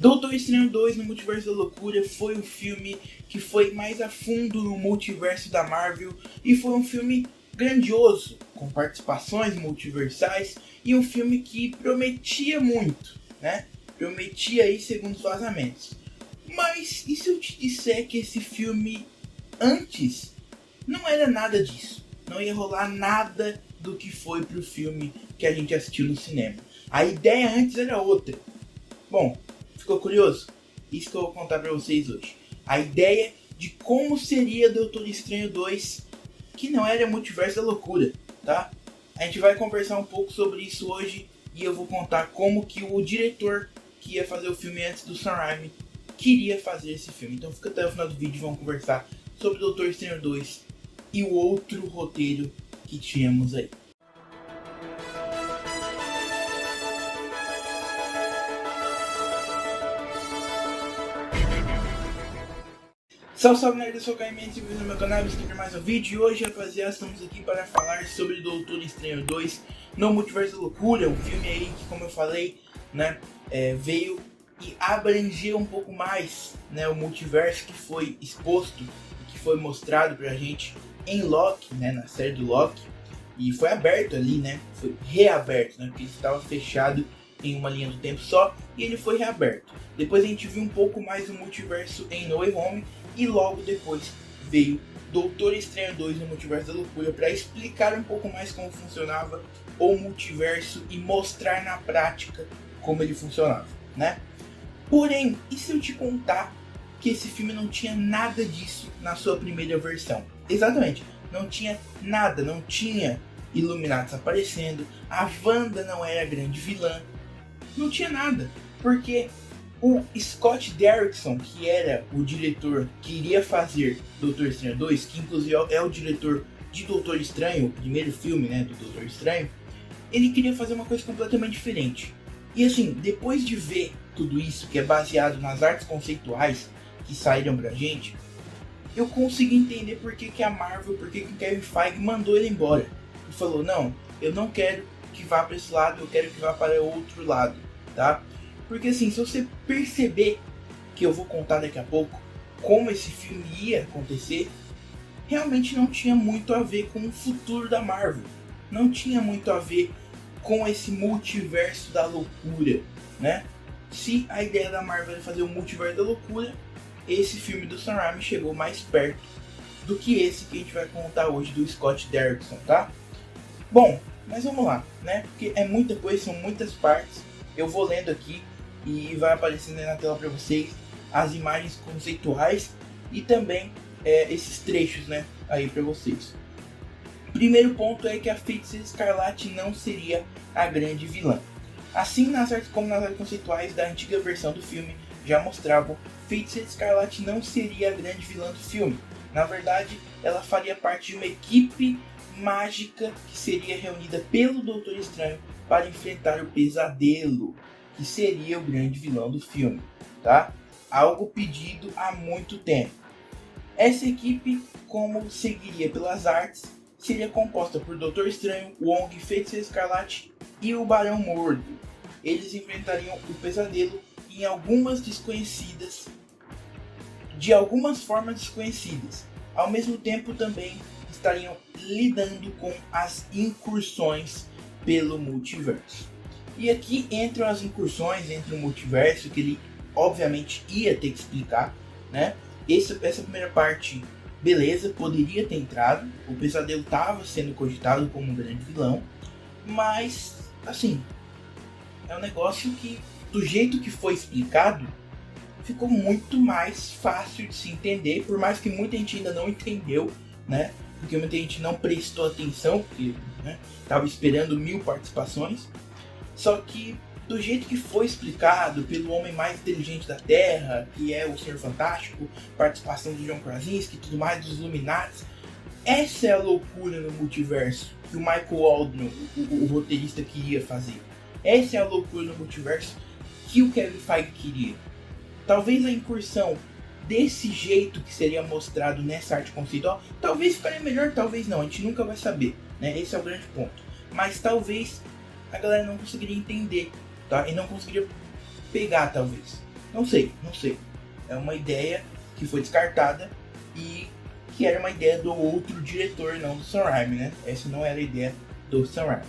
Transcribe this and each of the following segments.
Doutor Estranho 2 no Multiverso da Loucura foi o filme que foi mais a fundo no multiverso da Marvel e foi um filme grandioso, com participações multiversais e um filme que prometia muito, né? Prometia aí segundo os vazamentos. Mas e se eu te disser que esse filme antes não era nada disso? Não ia rolar nada do que foi pro filme que a gente assistiu no cinema. A ideia antes era outra. Bom, ficou curioso? Isso que eu vou contar pra vocês hoje. A ideia de como seria Doutor Estranho 2, que não era Multiverso da Loucura, tá? A gente vai conversar um pouco sobre isso hoje e eu vou contar como que o diretor que ia fazer o filme antes do Sam Raimi queria fazer esse filme. Então fica até o final do vídeo e vamos conversar sobre Doutor Estranho 2 e o outro roteiro que tínhamos aí. Salve, salve, nerd, eu sou o Caimento e bem-vindo ao meu canal, inscreve mais um vídeo. E hoje, rapaziada, estamos aqui para falar sobre Doutor Estranho 2 no Multiverso da Loucura. Um filme aí que, como eu falei, né, veio e abrangeu um pouco mais, né, o multiverso que foi exposto, que foi mostrado pra gente em Loki, né, na série do Loki. E foi aberto ali, né, foi reaberto, né, porque ele estava fechado em uma linha do tempo só e ele foi reaberto. Depois a gente viu um pouco mais do multiverso em No Way Home. E logo depois veio Doutor Estranho 2 no Multiverso da Loucura para explicar um pouco mais como funcionava o multiverso e mostrar na prática como ele funcionava, né? Porém, e se eu te contar que esse filme não tinha nada disso na sua primeira versão? Exatamente, não tinha nada, não tinha Illuminatus aparecendo, a Wanda não era a grande vilã, não tinha nada, porque o Scott Derrickson, que era o diretor que iria fazer Doutor Estranho 2, que inclusive é o diretor de Doutor Estranho, o primeiro filme, né, do Doutor Estranho, ele queria fazer uma coisa completamente diferente. E assim, depois de ver tudo isso, que é baseado nas artes conceituais que saíram pra gente, eu consegui entender por que a Marvel, por que o Kevin Feige mandou ele embora. Ele falou, não, eu não quero que vá para esse lado, eu quero que vá para o outro lado, tá? Porque assim, se você perceber, que eu vou contar daqui a pouco, como esse filme ia acontecer, realmente não tinha muito a ver com o futuro da Marvel. Não tinha muito a ver com esse multiverso da loucura, né? Se a ideia da Marvel era fazer o multiverso da loucura, esse filme do Sam Raimi chegou mais perto do que esse que a gente vai contar hoje do Scott Derrickson, tá? Bom, mas vamos lá, né? Porque é muita coisa, são muitas partes. Eu vou lendo aqui e vai aparecendo aí na tela para vocês as imagens conceituais e também esses trechos, né, aí para vocês. Primeiro ponto é que a Feiticeira Escarlate não seria a grande vilã. Assim como nas artes conceituais da antiga versão do filme já mostravam, Feiticeira Escarlate não seria a grande vilã do filme. Na verdade, ela faria parte de uma equipe mágica que seria reunida pelo Doutor Estranho para enfrentar o Pesadelo, que seria o grande vilão do filme, tá? Algo pedido há muito tempo. Essa equipe, como seguiria pelas artes, seria composta por Doutor Estranho, Wong, Feiticeira Escarlate e o Barão Mordo. Eles enfrentariam o Pesadelo em algumas formas desconhecidas. Ao mesmo tempo também estariam lidando com as incursões pelo multiverso. E aqui entram as incursões, entra o multiverso, que ele obviamente ia ter que explicar, né? Essa primeira parte, beleza, poderia ter entrado, o Pesadelo estava sendo cogitado como um grande vilão, mas, assim, é um negócio que, do jeito que foi explicado, ficou muito mais fácil de se entender, por mais que muita gente ainda não entendeu, né? Porque muita gente não prestou atenção, porque estava esperando 1000 participações. Só que do jeito que foi explicado pelo homem mais inteligente da Terra, que é o Senhor Fantástico, participação do John Krasinski e tudo mais, dos Illuminati, essa é a loucura no multiverso que o Michael Aldrin, o roteirista, queria fazer. Essa é a loucura no multiverso que o Kevin Feige queria. Talvez a incursão desse jeito que seria mostrado nessa arte conceitual, talvez ficaria melhor, talvez não, a gente nunca vai saber, né? Esse é o grande ponto. Mas talvez a galera não conseguiria entender, tá? E não conseguiria pegar, talvez. Não sei. É uma ideia que foi descartada e que era uma ideia do outro diretor, não do Sam Raimi, né? Essa não era a ideia do Sam Raimi.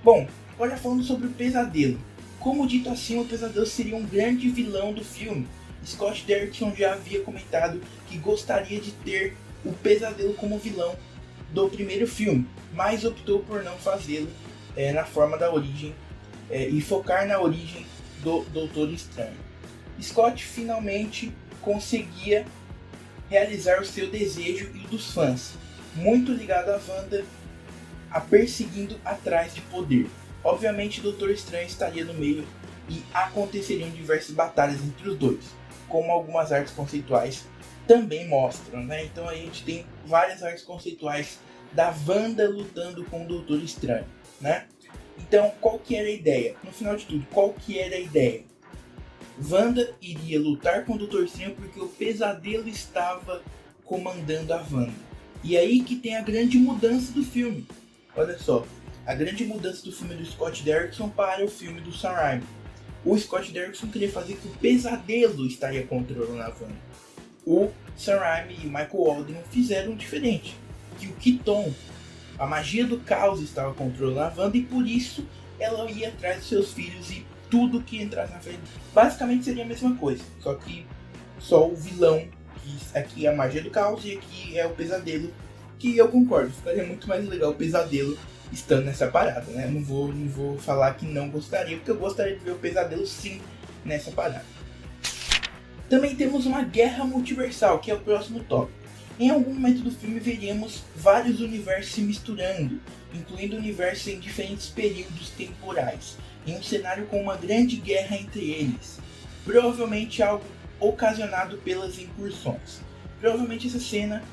Bom, agora falando sobre o Pesadelo. Como dito acima, o Pesadelo seria um grande vilão do filme. Scott Derrickson já havia comentado que gostaria de ter o Pesadelo como vilão do primeiro filme, mas optou por não fazê-lo na forma da origem e focar na origem do Doutor Estranho. Scott finalmente conseguia realizar o seu desejo e o dos fãs, muito ligado a Wanda, a perseguindo atrás de poder. Obviamente, o Doutor Estranho estaria no meio e aconteceriam diversas batalhas entre os dois, como algumas artes conceituais também mostram, né? Então a gente tem várias artes conceituais da Wanda lutando com o Doutor Estranho, né? Então, qual que era a ideia? No final de tudo, qual que era a ideia? Wanda iria lutar com o Doutor Estranho porque o Pesadelo estava comandando a Wanda. E aí que tem a grande mudança do filme. Olha só, a grande mudança do filme do Scott Derrickson para o filme do Sam Raimi. O Scott Derrickson queria fazer que o Pesadelo estaria controlando a Wanda. O Sam Raimi e o Michael Waldron fizeram diferente. Que o Keaton, a magia do caos, estava controlando a Wanda e por isso ela ia atrás dos seus filhos e tudo que entrasse na frente. Basicamente seria a mesma coisa, só que só o vilão, que aqui é a magia do caos e aqui é o Pesadelo, que eu concordo, ficaria muito mais legal o Pesadelo estando nessa parada, né? Não vou falar que não gostaria, porque eu gostaria de ver o Pesadelo sim nessa parada. Também temos uma guerra multiversal, que é o próximo tópico. Em algum momento do filme veríamos vários universos se misturando, incluindo universos em diferentes períodos temporais, em um cenário com uma grande guerra entre eles, provavelmente algo ocasionado pelas incursões. Provavelmente essa cena,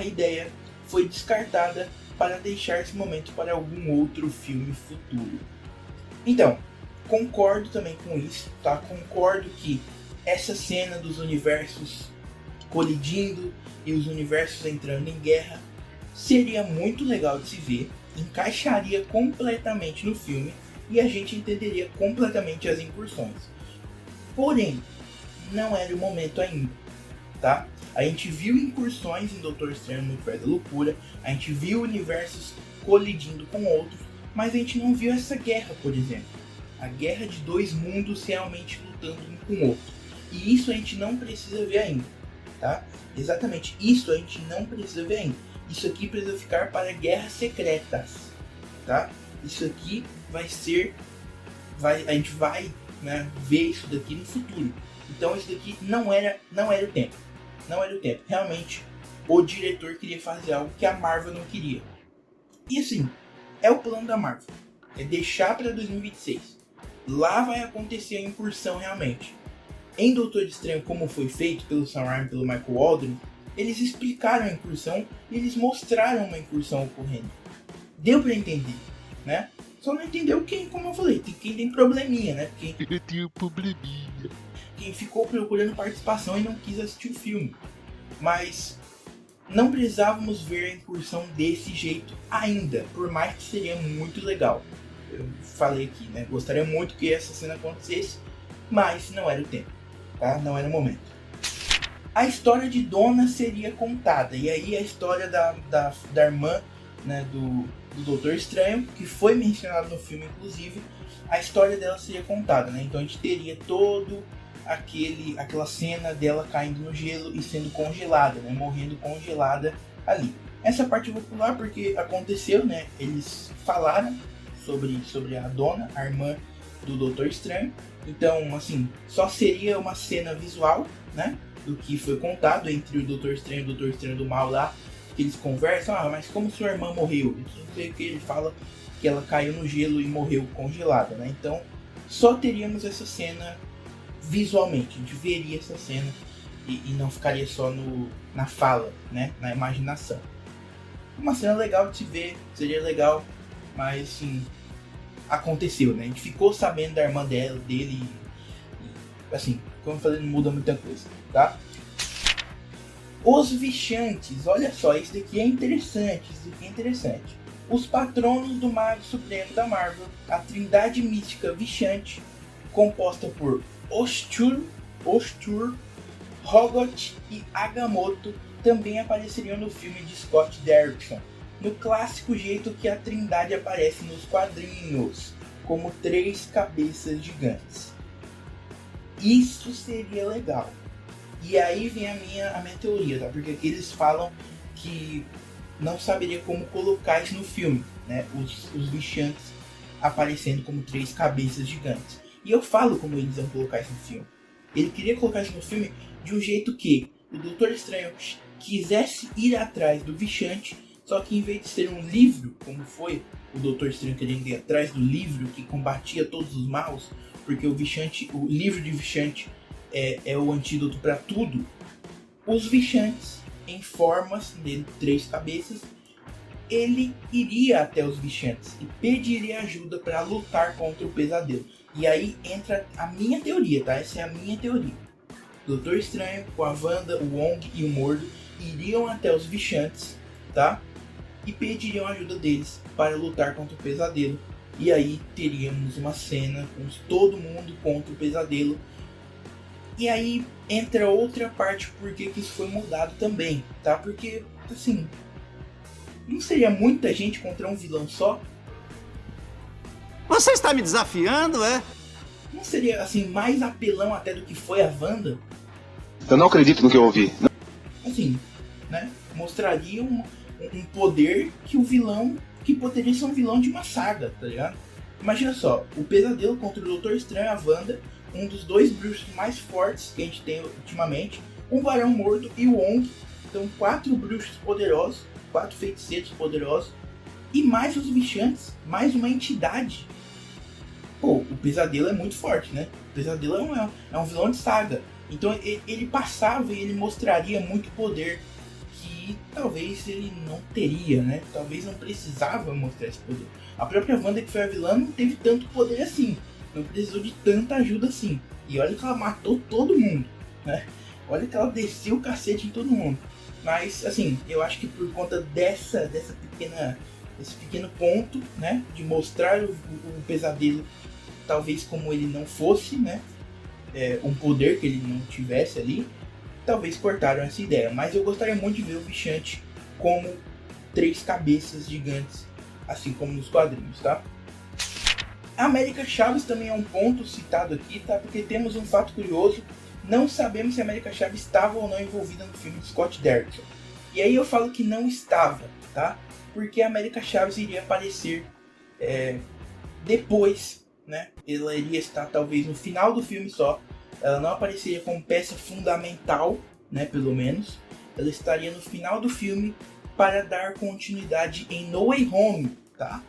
ideia, foi descartada para deixar esse momento para algum outro filme futuro. Então, concordo também com isso, tá? Concordo que essa cena dos universos colidindo e os universos entrando em guerra seria muito legal de se ver, encaixaria completamente no filme e a gente entenderia completamente as incursões. Porém, não era o momento ainda, tá? A gente viu incursões em Doutor Estranho no Multiverso da Loucura, a gente viu universos colidindo com outros, mas a gente não viu essa guerra, por exemplo. A guerra de dois mundos realmente lutando um com o outro. E isso a gente não precisa ver ainda, tá? Exatamente, isso a gente não precisa ver ainda. Isso aqui precisa ficar para guerras secretas, tá? Isso aqui a gente vai, né, ver isso daqui no futuro. Então isso daqui não era o tempo. Não era o tempo. Realmente, o diretor queria fazer algo que a Marvel não queria. E assim, é o plano da Marvel. É deixar para 2026. Lá vai acontecer a incursão realmente. Em Doutor Estranho, como foi feito pelo Sam Raimi e pelo Michael Waldron, eles explicaram a incursão e eles mostraram uma incursão ocorrendo. Deu para entender, né? Só não entendeu como eu falei, quem tem probleminha, né? Eu tenho probleminha. Quem ficou procurando participação e não quis assistir o filme. Mas não precisávamos ver a incursão desse jeito ainda, por mais que seria muito legal. Eu falei aqui, né? Gostaria muito que essa cena acontecesse, mas não era o tempo, tá? Não era o momento. A história de Donna seria contada, e aí a história da irmã, né, do Doutor Estranho, que foi mencionado no filme inclusive, a história dela seria contada, né? Então a gente teria todo aquela cena dela caindo no gelo e sendo congelada, né? Morrendo congelada ali. Essa parte eu vou pular porque aconteceu, né? Eles falaram sobre a Donna, a irmã do Doutor Estranho. Então, assim, só seria uma cena visual, né? Do que foi contado entre o Doutor Estranho e o Doutor Estranho do Mal lá. Que eles conversam, mas como sua irmã morreu? Não sei o que, ele fala que ela caiu no gelo e morreu congelada, né? Então, só teríamos essa cena visualmente. A gente veria essa cena e não ficaria só na fala, né? Na imaginação. Uma cena legal de se ver, seria legal, mas assim, aconteceu, né? A gente ficou sabendo da irmã dele e assim, como eu falei, não muda muita coisa, tá? Os Vichantes, olha só, isso daqui é interessante, Os patronos do Mago Supremo da Marvel, a trindade mística Vichante, composta por Ostur, Hogot e Agamotto também apareceriam no filme de Scott Derrickson, no clássico jeito que a Trindade aparece nos quadrinhos, como 3 cabeças gigantes. Isso seria legal. E aí vem a minha teoria, tá? Porque aqui eles falam que não saberia como colocar isso no filme, né? Os Vishantes aparecendo como 3 cabeças gigantes. E eu falo como eles vão colocar isso no filme. Ele queria colocar isso no filme de um jeito que o Doutor Estranho quisesse ir atrás do Vishante, só que em vez de ser um livro, como foi o Doutor Estranho querendo ir atrás do livro que combatia todos os maus, porque o livro de Vishante é o antídoto para tudo, os Vishantes, em formas de 3 cabeças, ele iria até os Vishantes e pediria ajuda para lutar contra o pesadelo. E aí entra a minha teoria, tá? Essa é a minha teoria. Doutor Estranho, com a Wanda, o Wong e o Mordo iriam até os Vishantes, tá? E pediriam ajuda deles para lutar contra o pesadelo. E aí teríamos uma cena com todo mundo contra o pesadelo. E aí entra outra parte porque que isso foi mudado também, tá? Porque, assim, não seria muita gente contra um vilão só? Você está me desafiando, é? Não seria, assim, mais apelão até do que foi a Wanda? Eu não acredito no que eu ouvi. Assim, né? Mostraria um poder que o vilão, que poderia ser um vilão de uma saga, tá ligado? Imagina só, o pesadelo contra o Doutor Estranho, a Wanda, um dos 2 bruxos mais fortes que a gente tem ultimamente, o Barão Mordo e o Wong. Então 4 bruxos poderosos, 4 feiticeiros poderosos, e mais os Vishantes, mais uma entidade. Pô, o pesadelo é muito forte, né? O pesadelo é um vilão de saga. Então ele passava e ele mostraria muito poder que talvez ele não teria, né? Talvez não precisava mostrar esse poder. A própria Wanda, que foi a vilã, não teve tanto poder assim. Não precisou de tanta ajuda assim. E olha que ela matou todo mundo, né? Olha que ela desceu o cacete em todo mundo. Mas, assim, eu acho que por conta desse pequeno ponto, né? De mostrar o pesadelo, talvez como ele não fosse, né? Um poder que ele não tivesse ali, talvez cortaram essa ideia. Mas eu gostaria muito de ver o Vishante como 3 cabeças gigantes, assim como nos quadrinhos, tá? A América Chaves também é um ponto citado aqui, tá? Porque temos um fato curioso. Não sabemos se a América Chaves estava ou não envolvida no filme de Scott Derrickson. E aí eu falo que não estava, tá? Porque a América Chaves iria aparecer depois, né? Ela iria estar talvez no final do filme só. Ela não apareceria como peça fundamental, né? Pelo menos. Ela estaria no final do filme para dar continuidade em No Way Home, tá?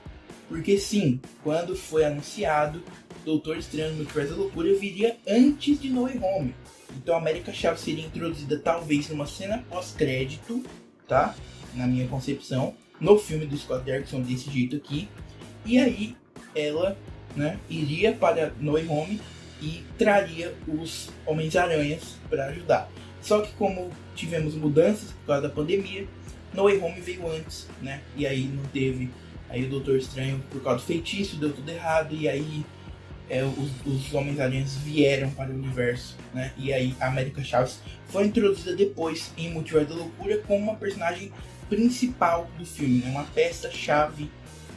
Porque sim, quando foi anunciado, Doutor Estranho no Multiverso da Loucura viria antes de No Way Home. Então a América Chaves seria introduzida talvez numa cena pós-crédito, tá? Na minha concepção, no filme do Scott Derrickson desse jeito aqui. E aí ela, né, iria para No Way Home e traria os Homens-Aranhas para ajudar. Só que como tivemos mudanças por causa da pandemia, No Way Home veio antes, né? E aí não teve. Aí o Doutor Estranho, por causa do feitiço, deu tudo errado. E aí os Homens-Aranhas vieram para o universo, né? E aí a América Chaves foi introduzida depois em Multiverso da Loucura como uma personagem principal do filme, né? Uma peça-chave.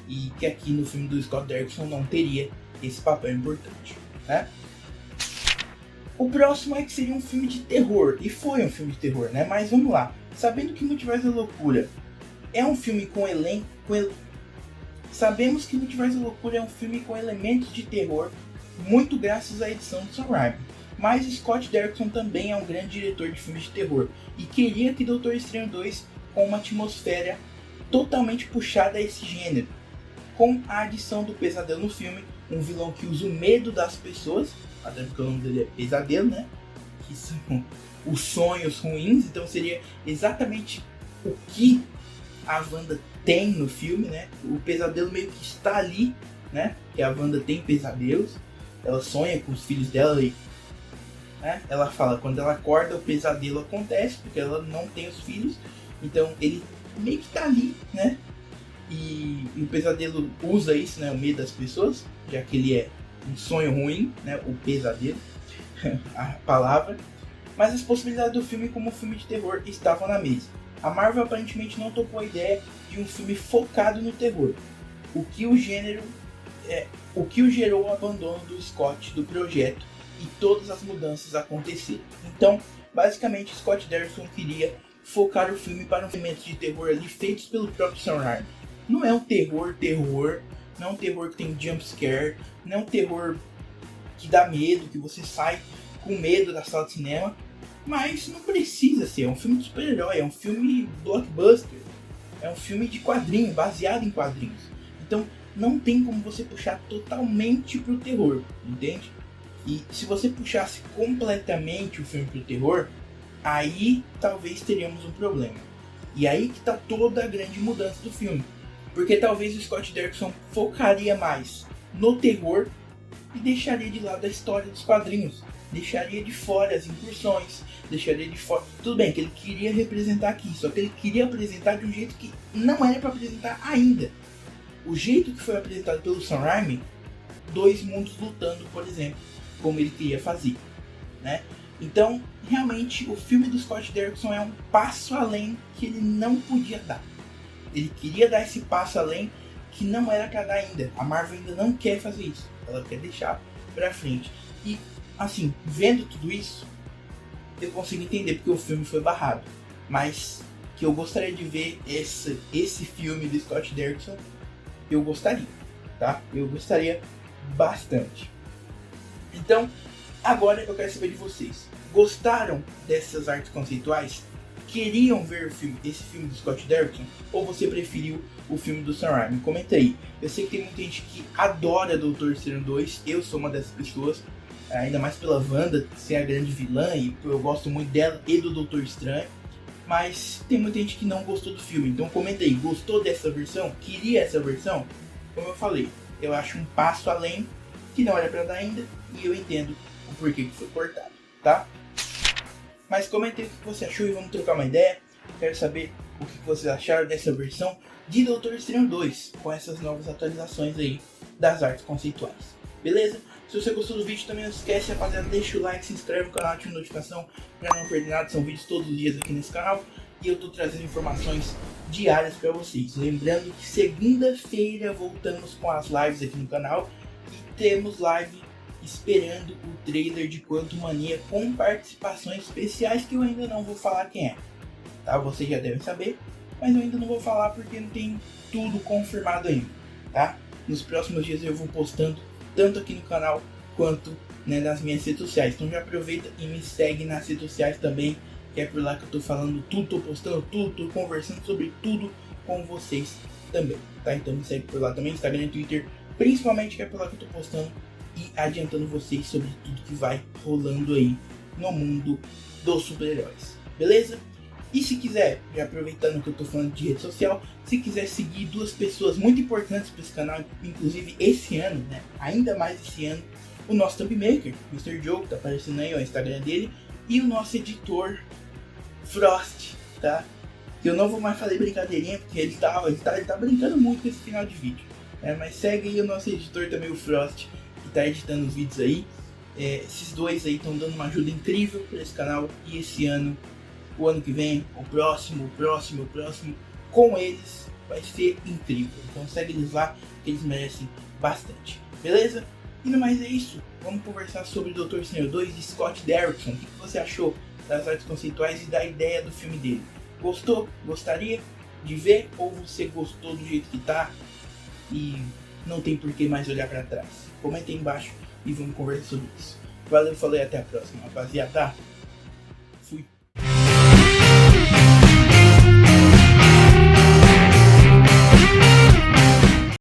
E que aqui no filme do Scott Derrickson não teria esse papel importante, né? O próximo é que seria um filme de terror. E foi um filme de terror, né? Mas vamos lá. Sabendo que Multiverso da Loucura é um filme com elenco... Sabemos que Multiverso da Loucura é um filme com elementos de terror, muito graças à edição do Sam Raimi. Mas Scott Derrickson também é um grande diretor de filmes de terror e queria que Doutor Estranho 2 com uma atmosfera totalmente puxada a esse gênero. Com a adição do pesadelo no filme, um vilão que usa o medo das pessoas, até porque o nome dele é Pesadelo, né? Que são os sonhos ruins, então seria exatamente o que a Wanda tem no filme, né? O pesadelo meio que está ali, né? Que a Wanda tem pesadelos, ela sonha com os filhos dela e, né? Ela fala, quando ela acorda o pesadelo acontece, porque ela não tem os filhos, então ele meio que está ali, né? E o pesadelo usa isso, né? O medo das pessoas, já que ele é um sonho ruim, né? O pesadelo. a palavra, mas as possibilidades do filme como filme de terror estavam na mesa. A Marvel aparentemente não topou a ideia de um filme focado no terror, o que gerou o abandono do Scott do projeto e todas as mudanças aconteceram. Então, basicamente, Scott Derrickson queria focar o filme para um filme de terror ali feitos pelo próprio Sam Raimi. Não é um terror, não é um terror que tem jump scare, não é um terror que dá medo, que você sai com medo da sala de cinema, mas não precisa ser, é um filme de super-herói, é um filme blockbuster, é um filme de quadrinho, baseado em quadrinhos. Então não tem como você puxar totalmente pro terror, entende? E se você puxasse completamente o filme pro terror, aí talvez teríamos um problema. E aí que tá toda a grande mudança do filme. Porque talvez o Scott Derrickson focaria mais no terror e deixaria de lado a história dos quadrinhos. Deixaria de fora as incursões, deixaria de fora... Tudo bem que ele queria representar aqui, só que ele queria apresentar de um jeito que não era para apresentar ainda. O jeito que foi apresentado pelo Sam Raimi, dois mundos lutando, por exemplo, como ele queria fazer, né? Então, realmente, o filme do Scott Derrickson é um passo além que ele não podia dar. Ele queria dar esse passo além que não era para dar ainda. A Marvel ainda não quer fazer isso. Ela quer deixar pra frente. E, assim, vendo tudo isso, eu consigo entender porque o filme foi barrado. Mas que eu gostaria de ver esse filme do Scott Derrickson, eu gostaria, tá? Eu gostaria bastante. Então, agora eu quero saber de vocês. Gostaram dessas artes conceituais? Queriam ver esse filme do Scott Derrickson? Ou você preferiu o filme do Sam Raimi? Comenta aí. Eu sei que tem muita gente que adora Doutor Estranho 2. Eu sou uma dessas pessoas. Ainda mais pela Wanda ser a grande vilã. E eu gosto muito dela e do Doutor Estranho. Mas tem muita gente que não gostou do filme. Então comenta aí. Gostou dessa versão? Queria essa versão? Como eu falei, eu acho um passo além que não era pra dar ainda. E eu entendo o porquê que foi cortado, tá? Mas comenta aí o que você achou e vamos trocar uma ideia. Quero saber o que vocês acharam dessa versão de Doutor Estranho 2, com essas novas atualizações aí das artes conceituais. Beleza? Se você gostou do vídeo, também não esquece, rapaziada, deixa o like, se inscreve no canal, ativa a notificação para não perder nada. São vídeos todos os dias aqui nesse canal e eu tô trazendo informações diárias para vocês. Lembrando que segunda-feira voltamos com as lives aqui no canal e temos live esperando o trailer de Quantumania com participações especiais que eu ainda não vou falar quem é, tá? Vocês já devem saber, mas eu ainda não vou falar porque não tem tudo confirmado ainda, tá? Nos próximos dias eu vou postando tanto aqui no canal quanto, né, nas minhas redes sociais. Então já aproveita e me segue nas redes sociais também, que é por lá que eu tô falando tudo, tô postando tudo, tô conversando sobre tudo com vocês também, tá? Então me segue por lá também, Instagram e Twitter, principalmente, que é por lá que eu tô postando e adiantando vocês sobre tudo que vai rolando aí no mundo dos super-heróis, beleza? E se quiser, já aproveitando que eu tô falando de rede social, se quiser seguir duas pessoas muito importantes para esse canal, inclusive esse ano, né? Ainda mais esse ano, o nosso Thumbmaker, Mr. Joe, que tá aparecendo aí, ó, o Instagram dele, e o nosso editor Frost, tá? Que eu não vou mais fazer brincadeirinha, porque ele tá brincando muito com esse final de vídeo, né? Mas segue aí o nosso editor também, o Frost, que tá editando os vídeos aí. Esses dois aí estão dando uma ajuda incrível para esse canal, e esse ano, o ano que vem, o próximo, com eles vai ser incrível. Então segue eles lá, que eles merecem bastante, beleza? E no mais é isso, vamos conversar sobre Doutor Estranho 2 de Scott Derrickson. O que você achou das artes conceituais e da ideia do filme dele? Gostou? Gostaria de ver? Ou você gostou do jeito que tá e não tem por que mais olhar para trás? Comenta aí embaixo e vamos conversar sobre isso. Valeu, falei, até a próxima, rapaziada.